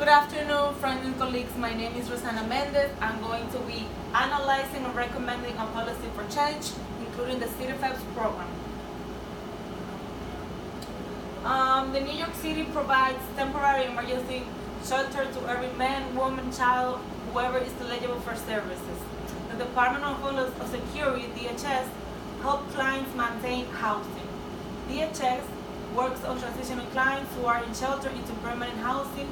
Good afternoon, friends and colleagues. My name is Rosanna Mendez. I'm going to be analyzing and recommending a policy for change, including the CityFHEPS program. The New York City provides temporary emergency shelter to every man, woman, child, whoever is eligible for services. The Department of Homeland Security, DHS, helps clients maintain housing. DHS works on transitioning clients who are in shelter into permanent housing,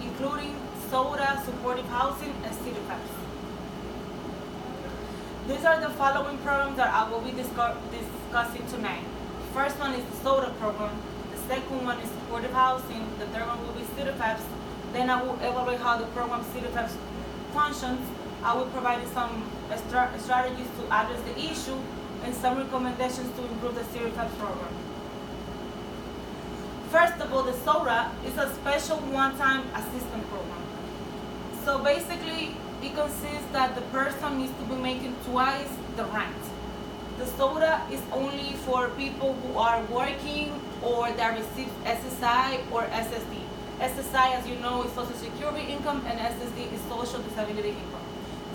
including SODA, supportive housing, and CityFHEPS. These are the following programs that I will be discussing tonight. The first one is the SODA program. The second one is supportive housing. The third one will be CityFHEPS. Then I will evaluate how the program CityFHEPS functions. I will provide some strategies to address the issue and some recommendations to improve the CityFHEPS program. First of all, the SODA is a special one-time assistance program. So basically, it consists that the person needs to be making twice the rent. The SODA is only for people who are working or that receive SSI or SSD. SSI, as you know, is Social Security income, and SSD is Social Disability income.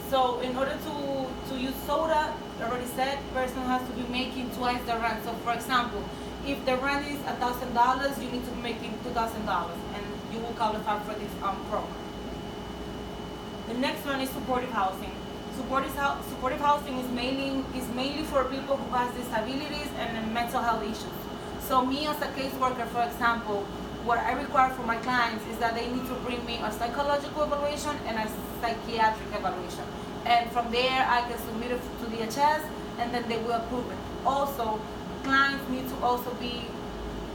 So in order to use SODA, I already said, person has to be making twice the rent. So for example, if the rent is $1,000, you need to be making $2,000, and you will qualify for this program. The next one is supportive housing. Supportive housing is mainly for people who have disabilities and mental health issues. So me as a caseworker, for example, what I require for my clients is that they need to bring me a psychological evaluation and a psychiatric evaluation. And from there, I can submit it to DHS, and then they will approve it. Also, clients need to also be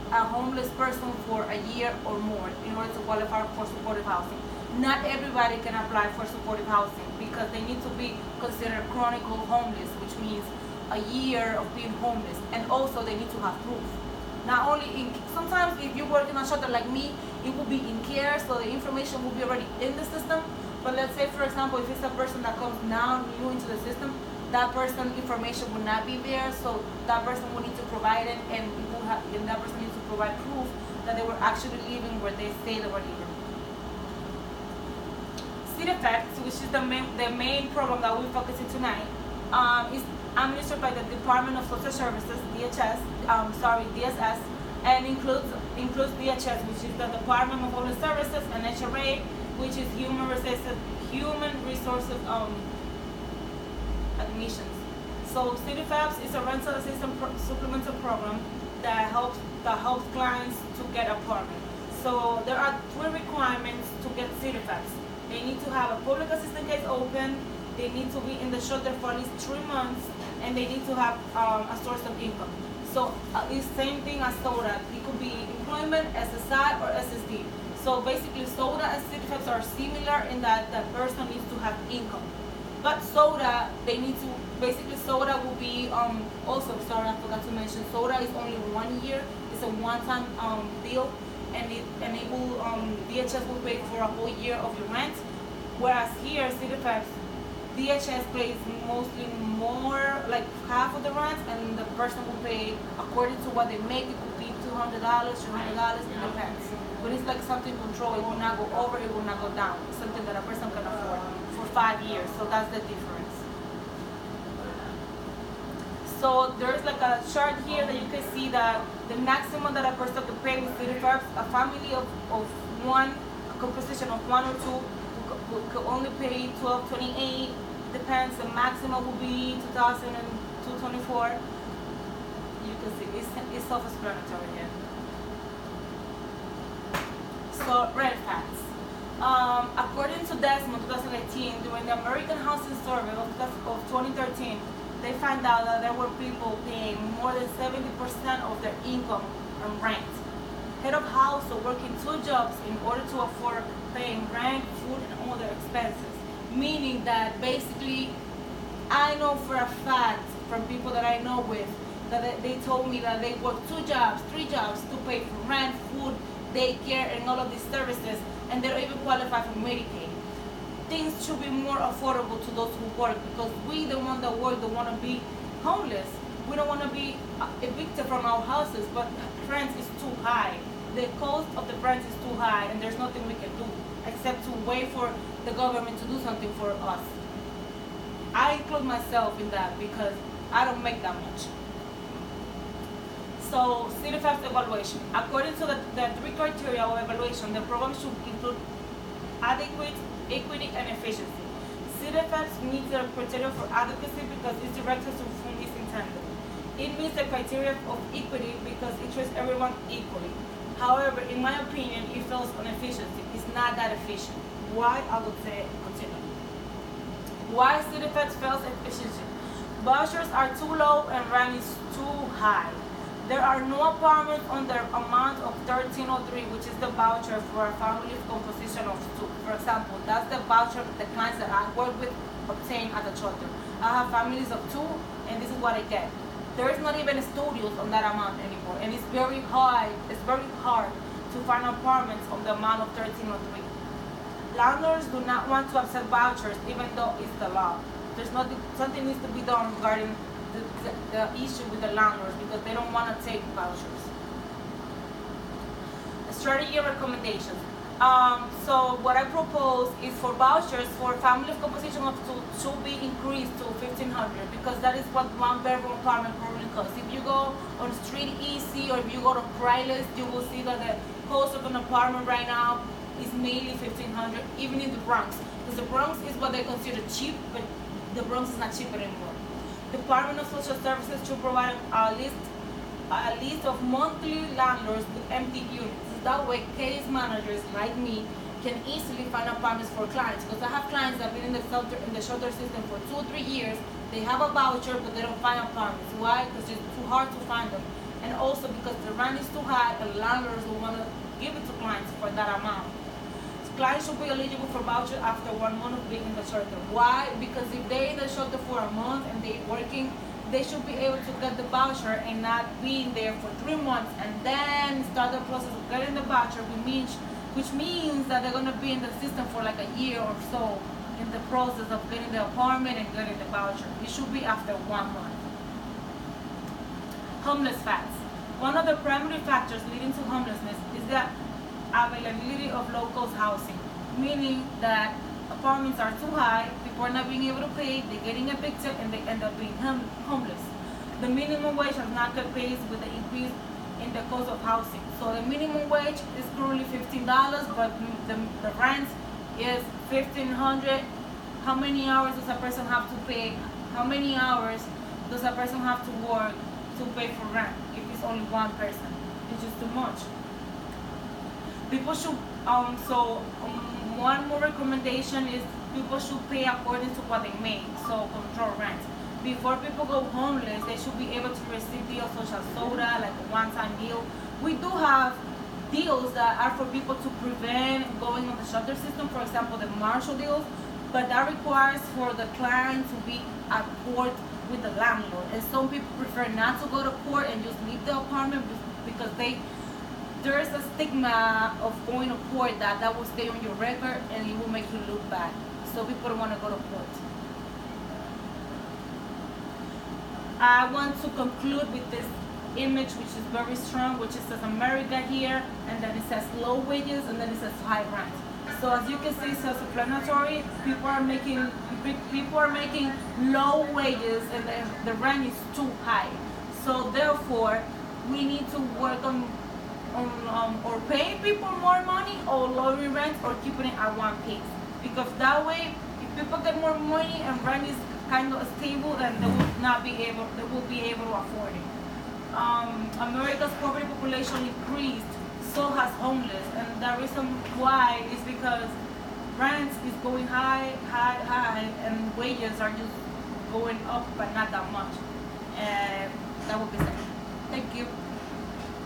a homeless person for a year or more in order to qualify for supportive housing. Not everybody can apply for supportive housing because they need to be considered chronic homeless, which means a year of being homeless, and also they need to have proof. Not only sometimes if you work in a shelter like me, it will be in care, so the information will be already in the system. But let's say, for example, if it's a person that comes now new into the system, that person information will not be there, so that person will need to provide it, and that person needs to provide proof that they were actually living where they say they were living. CityFHEPS, which is the main program that we're focusing tonight, is administered by the Department of Social Services, DSS, and includes DHS, which is the Department of Homeland Services, and HRA, which is Human Resources admissions. So CityFHEPS is a rental assistance supplemental program that helps clients to get apartment. So there are 3 requirements to get CityFHEPS. They need to have a public assistance case open, they need to be in the shelter for at least 3 months, and they need to have a source of income. So it's the same thing as SODA. It could be employment, SSI, or SSD. So basically SODA and CityFHEPS are similar in that the person needs to have income. But SODA, SODA will be, also, sorry, I forgot to mention, SODA is only 1 year. It's a one-time deal, and it will, DHS will pay for a whole year of your rent. Whereas here, CityFHEPS, DHS pays mostly more, like half of the rent, and the person will pay according to what they make. It could be $200, $300, it depends. But it's like something controlled. It will not go over, it will not go down. It's something that a person can afford for 5 years. So that's the difference. So there's like a chart here that you can see that the maximum that a person could pay with CityFHEPS, a family of one, a composition of 1 or 2, could only pay $1,228. Depends. The maximum will be $2,224. You can see it's self-explanatory here. So red facts. According to Desmond 2018, during the American Housing Survey of 2013, they found out that there were people paying more than 70% of their income on rent. Head of household working 2 jobs in order to afford paying rent, food, and other expenses. Meaning that basically, I know for a fact from people that I know with, that they told me that they work 2 jobs, 3 jobs to pay for rent, food, daycare, and all of these services, and they don't even qualify for Medicaid. Things should be more affordable to those who work, because we, the ones that work, don't want to be homeless. We don't want to be evicted from our houses, but rent is too high. The cost of the rent is too high, and there's nothing we can do except wait for the government to do something for us. I include myself in that because I don't make that much. So, CityFHEPS evaluation. According to the three criteria of evaluation, the program should include adequate, equity, and efficiency. CityFHEPS meets the criteria for adequacy because it's directed to whom it's intended. It meets the criteria of equity because it treats everyone equally. However, in my opinion, it fails on efficiency. It's not that efficient. Why? I would say continue. Why CityFHEPS fails efficiency? Vouchers are too low and rent is too high. There are no apartments on the amount of 1303, which is the voucher for a family's composition of 2. For example, that's the voucher the clients that I work with obtain at the shelter. I have families of 2, and this is what I get. There is not even studios on that amount anymore, and it's very hard. It's very hard to find apartments on the amount of 1303. Landlords do not want to accept vouchers, even though it's the law. Something needs to be done regarding the issue with the landlords because they don't want to take vouchers. Strategy and recommendations. So what I propose is for vouchers for families composition of 2 should be increased to 1,500 because that is what 1-bedroom apartment currently costs. If you go on Street Easy or if you go to Craigslist, you will see that the cost of an apartment right now is mainly 1,500, even in the Bronx. Because the Bronx is what they consider cheap, but the Bronx is not cheap anymore. Department of Social Services should provide a list of monthly landlords with empty units. That way, case managers like me can easily find apartments for clients. Because I have clients that have been in the shelter system for 2 or 3 years. They have a voucher, but they don't find apartments. Why? Because it's too hard to find them, and also because the rent is too high, and landlords will want to give it to clients for that amount. Clients should be eligible for voucher after 1 month of being in the shelter. Why? Because if they're in the shelter for a month and they're working, they should be able to get the voucher and not being there for 3 months and then start the process of getting the voucher, which means that they're going to be in the system for like a year or so in the process of getting the apartment and getting the voucher. It should be after 1 month. Homeless facts. One of the primary factors leading to homelessness is that availability of local housing, meaning that apartments are too high, people are not being able to pay, they're getting evicted, and they end up being homeless. The minimum wage has not kept pace with the increase in the cost of housing. So the minimum wage is currently $15, but the rent is $1,500. How many hours does a person have to pay? How many hours does a person have to work to pay for rent if it's only one person? It's just too much. People should, one more recommendation is people should pay according to what they make, so control rent. Before people go homeless, they should be able to receive deals such as soda, like a one-time deal. We do have deals that are for people to prevent going on the shelter system, for example, the Marshall deals, but that requires for the client to be at court with the landlord. And some people prefer not to go to court and just leave the apartment because there is a stigma of going to court that will stay on your record and it will make you look bad. So people don't want to go to court. I want to conclude with this image, which is very strong, which says America here, and then it says low wages, and then it says high rent. So as you can see, self-explanatory. People are making low wages, and the rent is too high. So therefore, we need to work on or paying people more money or lowering rent or keeping it at one pace. Because that way, if people get more money and rent is kind of stable, then they will be able to afford it. America's poverty population increased, so has homeless, and the reason why is because rent is going high, and wages are just going up, but not that much. And that will be said. Thank you.